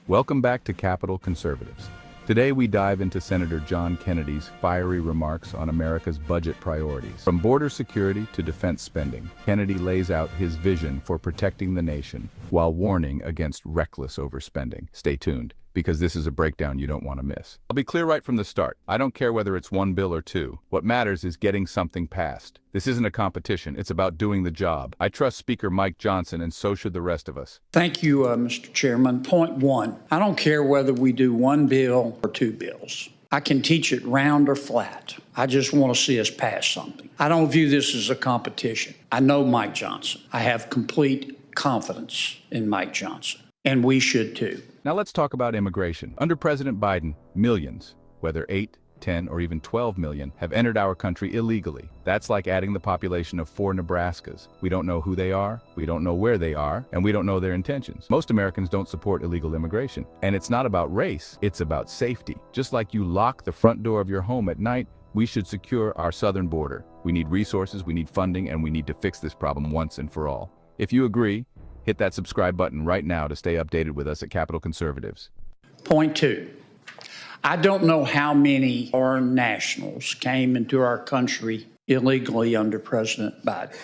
Welcome back to Capitol Conservatives. Today we dive into Senator John Kennedy's fiery remarks on America's budget priorities. From border security to defense spending, Kennedy lays out his vision for protecting the nation while warning against reckless overspending. Stay tuned, because this is a breakdown you don't want to miss. I'll be clear right from the start. I don't care whether it's one bill or two. What matters is getting something passed. This isn't a competition. It's about doing the job. I trust Speaker Mike Johnson, and so should the rest of us. Thank you, Mr. Chairman. Point one, I don't care whether we do one bill or two bills. I can teach it round or flat. I just want to see us pass something. I don't view this as a competition. I know Mike Johnson. I have complete confidence in Mike Johnson, and we should too. Now let's talk about immigration. Under President Biden, millions, whether 8, 10, or even 12 million, have entered our country illegally. That's like adding the population of 4 Nebraskas. We don't know who they are, we don't know where they are, and we don't know their intentions. Most Americans don't support illegal immigration. And it's not about race, it's about safety. Just like you lock the front door of your home at night, we should secure our southern border. We need resources, we need funding, and we need to fix this problem once and for all. If you agree, hit that subscribe button right now to stay updated with us at Capitol Conservatives. Point two, I don't know how many foreign nationals came into our country illegally under President Biden.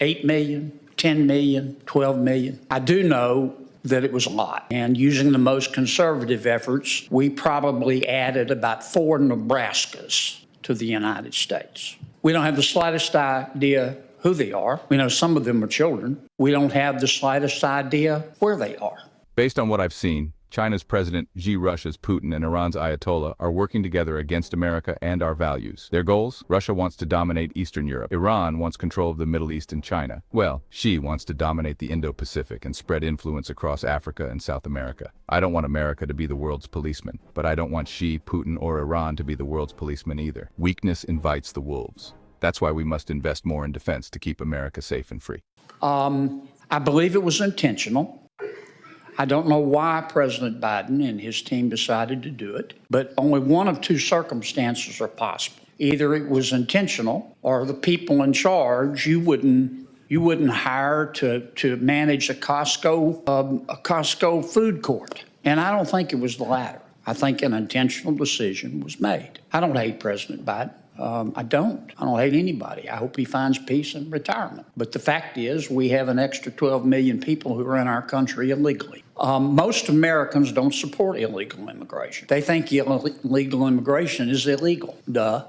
8 million, 10 million, 12 million. I do know that it was a lot. And using the most conservative efforts, we probably added about 4 Nebraskas to the United States. We don't have the slightest idea who they are. We know some of them are children. We don't have the slightest idea where they are. Based on what I've seen, China's President Xi, Russia's Putin, and Iran's Ayatollah are working together against America and our values. Their goals? Russia wants to dominate Eastern Europe. Iran wants control of the Middle East and China. Well, Xi wants to dominate the Indo-Pacific and spread influence across Africa and South America. I don't want America to be the world's policeman, but I don't want Xi, Putin, or Iran to be the world's policeman either. Weakness invites the wolves. That's why we must invest more in defense to keep America safe and free. I believe it was intentional. I don't know why President Biden and his team decided to do it, but only one of two circumstances are possible. Either it was intentional, or the people in charge you wouldn't hire to manage a Costco food court. And I don't think it was the latter. I think an intentional decision was made. I don't hate President Biden. I don't hate anybody. I hope he finds peace in retirement. But the fact is, we have an extra 12 million people who are in our country illegally. Most Americans don't support illegal immigration. They think illegal immigration is illegal. Duh.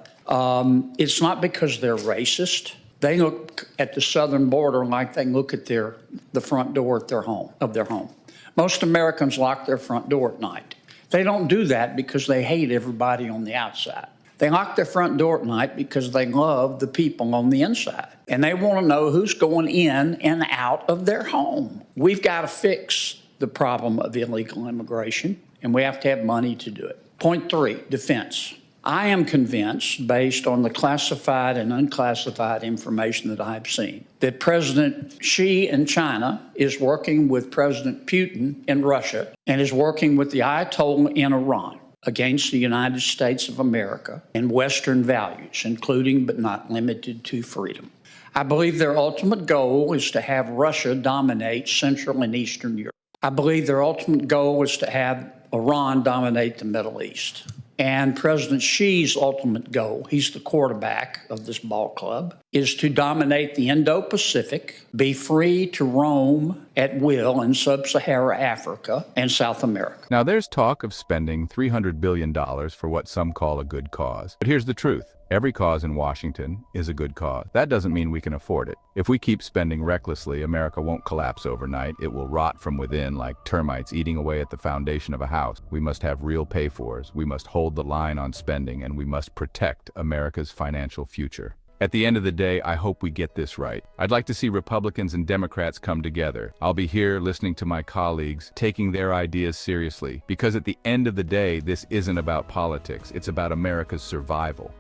It's not because they're racist. They look at the southern border like they look at the front door at their home. Most Americans lock their front door at night. They don't do that because they hate everybody on the outside. They lock their front door at night because they love the people on the inside. And they want to know who's going in and out of their home. We've got to fix the problem of illegal immigration, and we have to have money to do it. Point three, defense. I am convinced, based on the classified and unclassified information that I've seen, that President Xi in China is working with President Putin in Russia and is working with the Ayatollah in Iran against the United States of America and Western values, including but not limited to freedom. I believe their ultimate goal is to have Russia dominate Central and Eastern Europe. I believe their ultimate goal is to have Iran dominate the Middle East. And President Xi's ultimate goal, he's the quarterback of this ball club, is to dominate the Indo-Pacific, be free to roam at will in sub-Saharan Africa and South America. Now there's talk of spending $300 billion for what some call a good cause. But here's the truth. Every cause in Washington is a good cause. That doesn't mean we can afford it. If we keep spending recklessly, America won't collapse overnight. It will rot from within like termites eating away at the foundation of a house. We must have real pay-fors. We must hold the line on spending, and we must protect America's financial future. At the end of the day, I hope we get this right. I'd like to see Republicans and Democrats come together. I'll be here listening to my colleagues, taking their ideas seriously, because at the end of the day, this isn't about politics. It's about America's survival.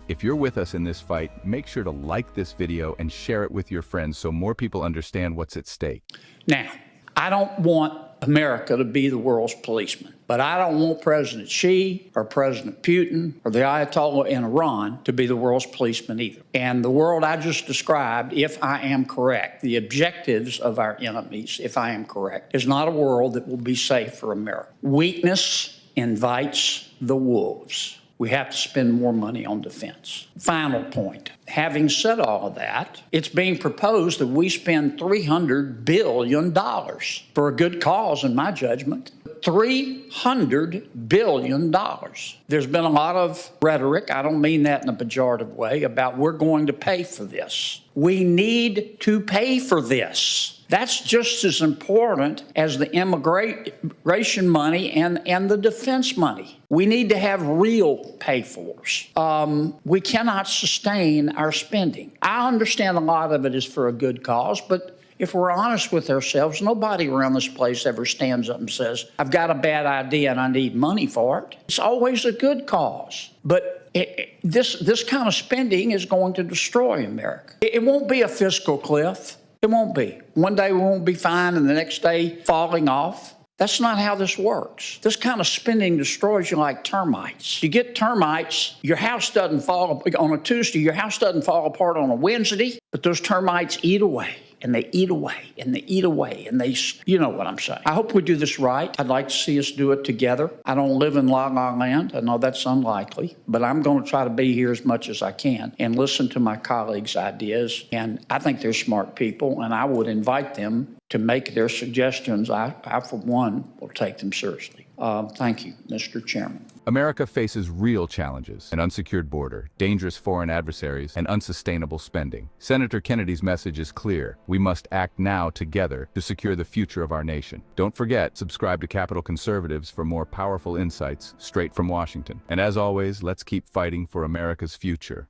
If you're with us in this fight, make sure to like this video and share it with your friends so more people understand what's at stake. Now, I don't want America to be the world's policeman. But I don't want President Xi or President Putin or the Ayatollah in Iran to be the world's policeman either. And the world I just described, if I am correct, the objectives of our enemies, if I am correct, is not a world that will be safe for America. Weakness invites the wolves. We have to spend more money on defense. Final point. Having said all of that, it's being proposed that we spend $300 billion for a good cause, in my judgment. $300 billion. There's been a lot of rhetoric, I don't mean that in a pejorative way, about we're going to pay for this. We need to pay for this. That's just as important as the immigration money and the defense money. We need to have real pay-fors. We cannot sustain our spending. I understand a lot of it is for a good cause, but if we're honest with ourselves, nobody around this place ever stands up and says, I've got a bad idea and I need money for it. It's always a good cause. But this kind of spending is going to destroy America. It won't be a fiscal cliff. It won't be. One day we won't be fine and the next day falling off. That's not how this works. This kind of spending destroys you like termites. You get termites, your house doesn't fall on a Tuesday, your house doesn't fall apart on a Wednesday, but those termites eat away. And they eat away, and they eat away, and you know what I'm saying. I hope we do this right. I'd like to see us do it together. I don't live in La La Land. I know that's unlikely, but I'm going to try to be here as much as I can and listen to my colleagues' ideas. And I think they're smart people, and I would invite them to make their suggestions. I for one, will take them seriously. Thank you, Mr. Chairman. America faces real challenges: an unsecured border, dangerous foreign adversaries, and unsustainable spending. Senator Kennedy's message is clear. We must act now together to secure the future of our nation. Don't forget, subscribe to Capital Conservatives for more powerful insights straight from Washington. And as always, let's keep fighting for America's future.